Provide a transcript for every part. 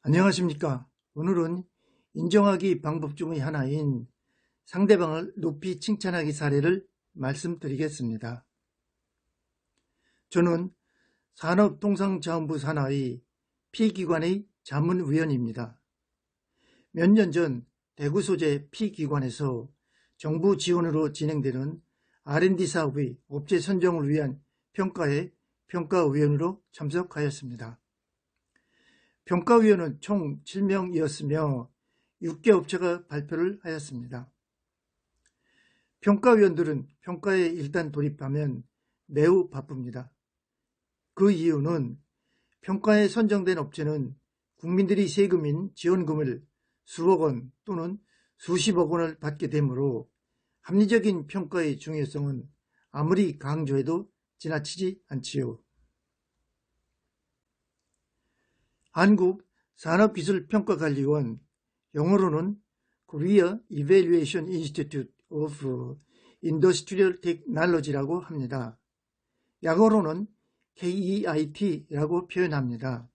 안녕하십니까. 오늘은 인정하기 방법 중의 하나인 상대방을 높이 칭찬하기 사례를 말씀드리겠습니다. 저는 산업통상자원부 산하의 P기관의 자문위원입니다. 몇 년 전 대구 소재 P기관에서 정부 지원으로 진행되는 R&D 사업의 업체 선정을 위한 평가에 평가위원으로 참석하였습니다. 평가위원은 총 7명이었으며 6개 업체가 발표를 하였습니다. 평가위원들은 평가에 일단 돌입하면 매우 바쁩니다. 그 이유는 평가에 선정된 업체는 국민들이 세금인 지원금을 수억 원 또는 수십억 원을 받게 되므로 합리적인 평가의 중요성은 아무리 강조해도 지나치지 않지요. 한국산업기술평가관리원, 영어로는 Korea Evaluation Institute of Industrial Technology라고 합니다. 약어로는 KEIT라고 표현합니다.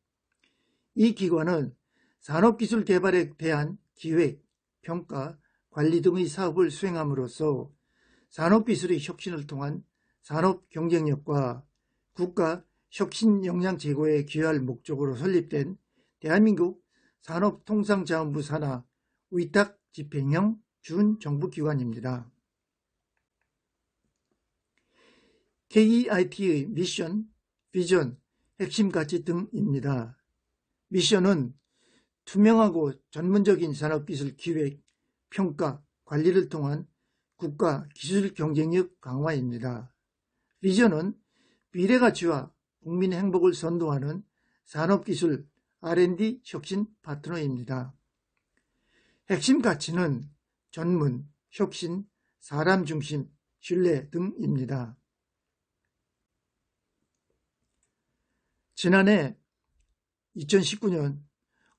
이 기관은 산업기술 개발에 대한 기획, 평가, 관리 등의 사업을 수행함으로써 산업기술의 혁신을 통한 산업 경쟁력과 국가 혁신 역량 제고에 기여할 목적으로 설립된 대한민국 산업통상자원부 산하 위탁 집행형 준정부기관입니다. KEIT의 미션, 비전, 핵심 가치 등입니다. 미션은 투명하고 전문적인 산업기술 기획, 평가, 관리를 통한 국가 기술 경쟁력 강화입니다. 비전은 미래가치와 국민 행복을 선도하는 산업기술 R&D 혁신 파트너입니다. 핵심 가치는 전문, 혁신, 사람 중심, 신뢰 등입니다. 지난해 2019년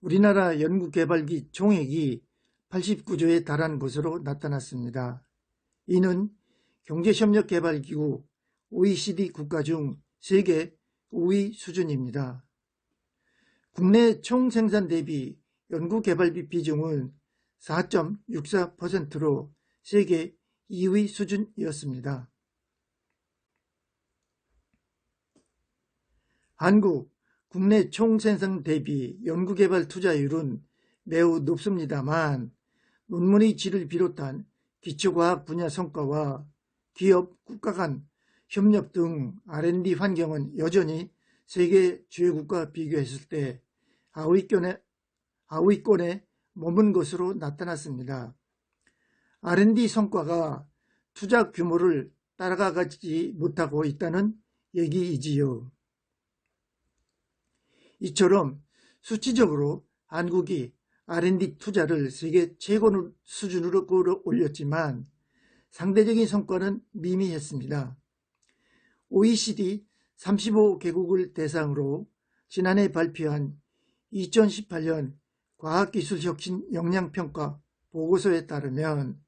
우리나라 연구개발비 총액이 89조에 달한 것으로 나타났습니다. 이는 경제협력개발기구 OECD 국가 중 세계 5위 수준입니다. 국내 총생산 대비 연구개발비 비중은 4.64%로 세계 2위 수준이었습니다. 한국 국내 총생산 대비 연구개발 투자율은 매우 높습니다만 논문의 질을 비롯한 기초과학 분야 성과와 기업, 국가 간 협력 등 R&D 환경은 여전히 세계 주요 국가와 비교했을 때 하위권에 머문 것으로 나타났습니다. R&D 성과가 투자 규모를 따라가지 못하고 있다는 얘기이지요. 이처럼 수치적으로 한국이 R&D 투자를 세계 최고 수준으로 끌어올렸지만 상대적인 성과는 미미했습니다. OECD 35개국을 대상으로 지난해 발표한 2018년 과학기술혁신 역량평가 보고서에 따르면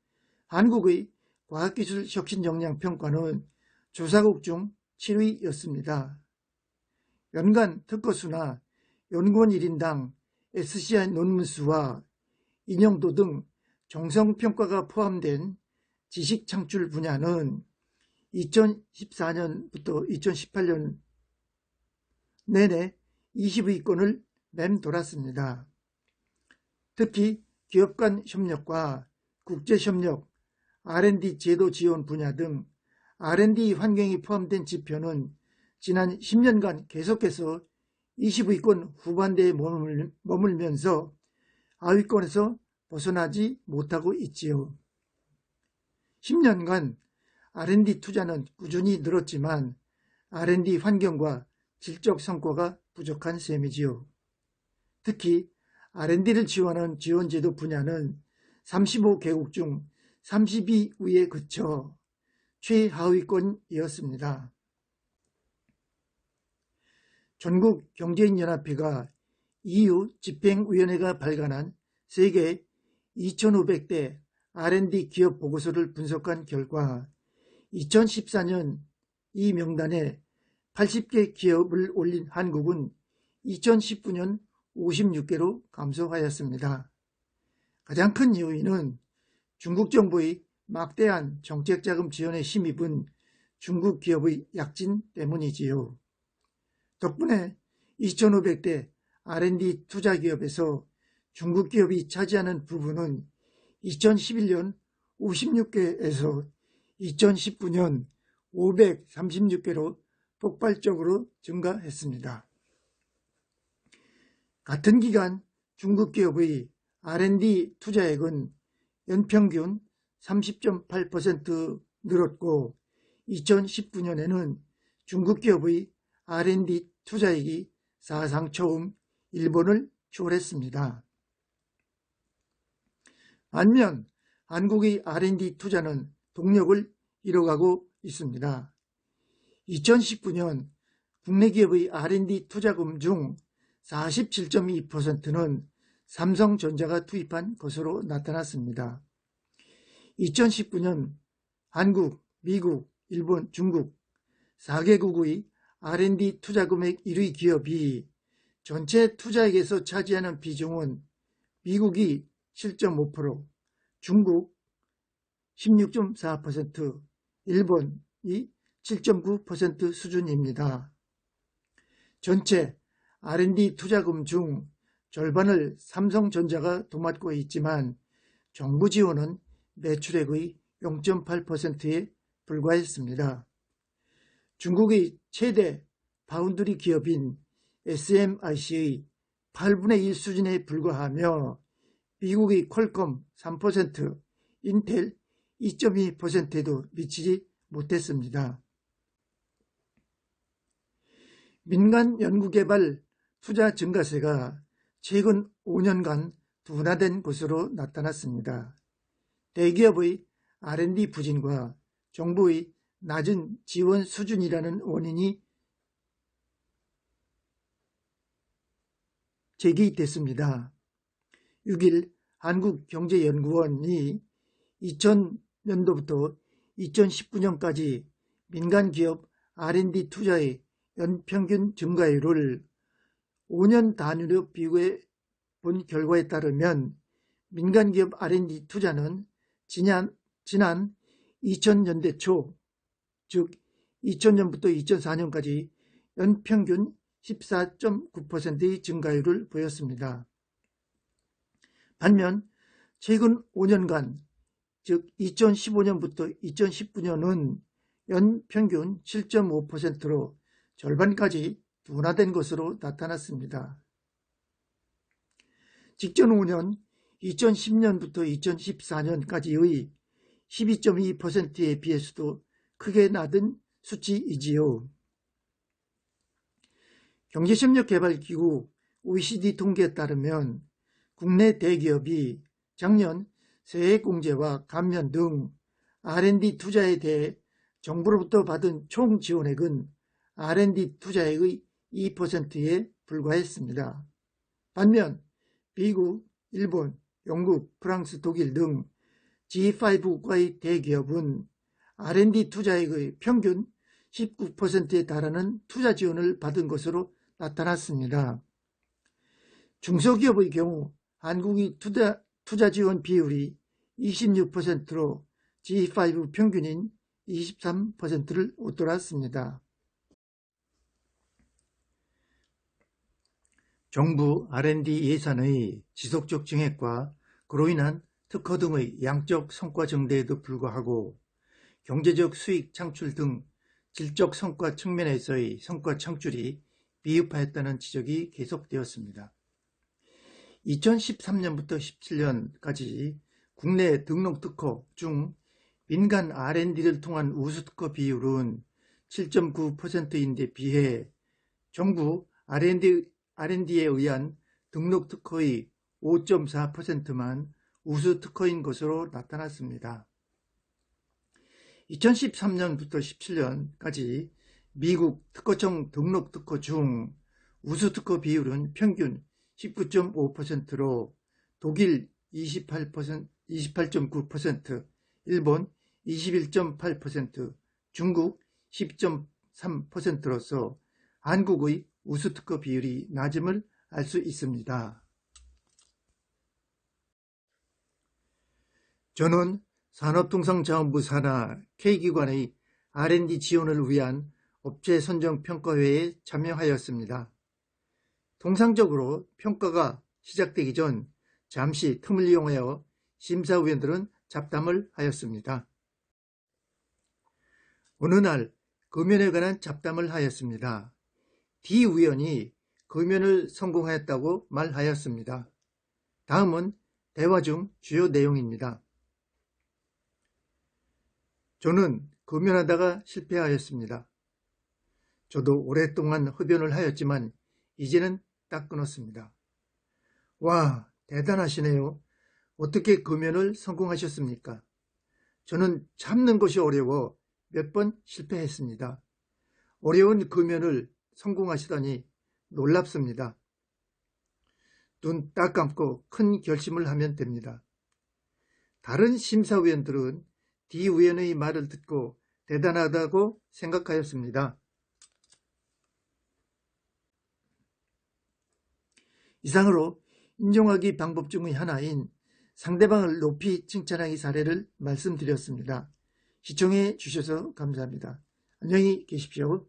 한국의 과학기술혁신 역량평가는 조사국 중 7위였습니다. 연간 특허수나 연구원 1인당 SCI 논문수와 인용도 등 정성평가가 포함된 지식창출 분야는 2014년부터 2018년 내내 20위권을 맴돌았습니다. 특히 기업 간 협력과 국제협력, R&D 제도 지원 분야 등 R&D 환경이 포함된 지표는 지난 10년간 계속해서 20위권 후반대에 머물면서 하위권에서 벗어나지 못하고 있지요. 10년간 R&D 투자는 꾸준히 늘었지만 R&D 환경과 질적 성과가 부족한 셈이지요. 특히 R&D를 지원하는 지원제도 분야는 35개국 중 32위에 그쳐 최하위권이었습니다. 전국경제인연합회가 EU 집행위원회가 발간한 세계 2500대 R&D 기업 보고서를 분석한 결과 2014년 이 명단에 80개 기업을 올린 한국은 2019년 56개로 감소하였습니다. 가장 큰 요인은 중국 정부의 막대한 정책자금 지원에 힘입은 중국 기업의 약진 때문이지요. 덕분에 2,500대 R&D 투자기업에서 중국 기업이 차지하는 부분은 2011년 56개에서 2019년 536개로 폭발적으로 증가했습니다. 같은 기간 중국 기업의 R&D 투자액은 연평균 30.8% 늘었고 2019년에는 중국 기업의 R&D 투자액이 사상 처음 일본을 초월했습니다. 반면 한국의 R&D 투자는 동력을 잃어가고 있습니다. 2019년 국내 기업의 R&D 투자금 중 47.2%는 삼성전자가 투입한 것으로 나타났습니다. 2019년 한국, 미국, 일본, 중국 4개국의 R&D 투자금액 1위 기업이 전체 투자액에서 차지하는 비중은 미국이 7.5%, 중국 16.4%, 일본이 7.9% 수준입니다. 전체 R&D 투자금 중 절반을 삼성전자가 도맡고 있지만 정부 지원은 매출액의 0.8%에 불과했습니다. 중국의 최대 파운드리 기업인 SMIC의 8분의 1 수준에 불과하며 미국의 퀄컴 3%, 인텔 2.2%에도 미치지 못했습니다. 민간 연구개발 투자 증가세가 최근 5년간 둔화된 것으로 나타났습니다. 대기업의 R&D 부진과 정부의 낮은 지원 수준이라는 원인이 제기됐습니다. 6일 한국경제연구원이 2000년도부터 2019년까지 민간기업 R&D 투자의 연평균 증가율을 5년 단위로 비교해 본 결과에 따르면 민간기업 R&D 투자는 지난 2000년대 초, 즉 2000년부터 2004년까지 연평균 14.9%의 증가율을 보였습니다. 반면 최근 5년간, 즉 2015년부터 2019년은 연평균 7.5%로 절반까지 둔화된 것으로 나타났습니다. 직전 5년 2010년부터 2014년까지의 12.2%에 비해서도 크게 낮은 수치이지요. 경제협력개발기구 OECD 통계에 따르면 국내 대기업이 작년 세액공제와 감면 등 R&D 투자에 대해 정부로부터 받은 총 지원액은 R&D 투자액의 2%에 불과했습니다. 반면 미국, 일본, 영국, 프랑스, 독일 등 G5 국가의 대기업은 R&D 투자액의 평균 19%에 달하는 투자 지원을 받은 것으로 나타났습니다. 중소기업의 경우 한국의 투자 지원 비율이 26%로 G5 평균인 23%를 웃돌았습니다. 정부 R&D 예산의 지속적 증액과 그로 인한 특허 등의 양적 성과 증대에도 불구하고 경제적 수익 창출 등 질적 성과 측면에서의 성과 창출이 미흡하였다는 지적이 계속되었습니다. 2013년부터 17년까지 국내 등록 특허 중 민간 R&D를 통한 우수 특허 비율은 7.9%인데 비해 정부 R&D에 의한 등록 특허의 5.4%만 우수 특허인 것으로 나타났습니다. 2013년부터 17년까지 미국 특허청 등록 특허 중 우수 특허 비율은 평균 19.5%로 독일 28.9%, 일본 21.8%, 중국 10.3%로서 한국의 우수 특허 비율이 낮음을 알 수 있습니다. 저는 산업통상자원부 산하 K기관의 R&D 지원을 위한 업체 선정 평가회에 참여하였습니다. 통상적으로 평가가 시작되기 전 잠시 틈을 이용하여 심사위원들은 잡담을 하였습니다. 어느 날 금연에 관한 잡담을 하였습니다. D 위원이 금연을 성공하였다고 말하였습니다. 다음은 대화 중 주요 내용입니다. 저는 금연하다가 실패하였습니다. 저도 오랫동안 흡연을 하였지만 이제는 딱 끊었습니다. 와, 대단하시네요. 어떻게 금연을 성공하셨습니까? 저는 참는 것이 어려워 몇 번 실패했습니다. 어려운 금연을 성공하시다니 놀랍습니다. 눈 딱 감고 큰 결심을 하면 됩니다. 다른 심사위원들은 D 위원의 말을 듣고 대단하다고 생각하였습니다. 이상으로 인정하기 방법 중의 하나인 상대방을 높이 칭찬하기 사례를 말씀드렸습니다. 시청해 주셔서 감사합니다. 안녕히 계십시오.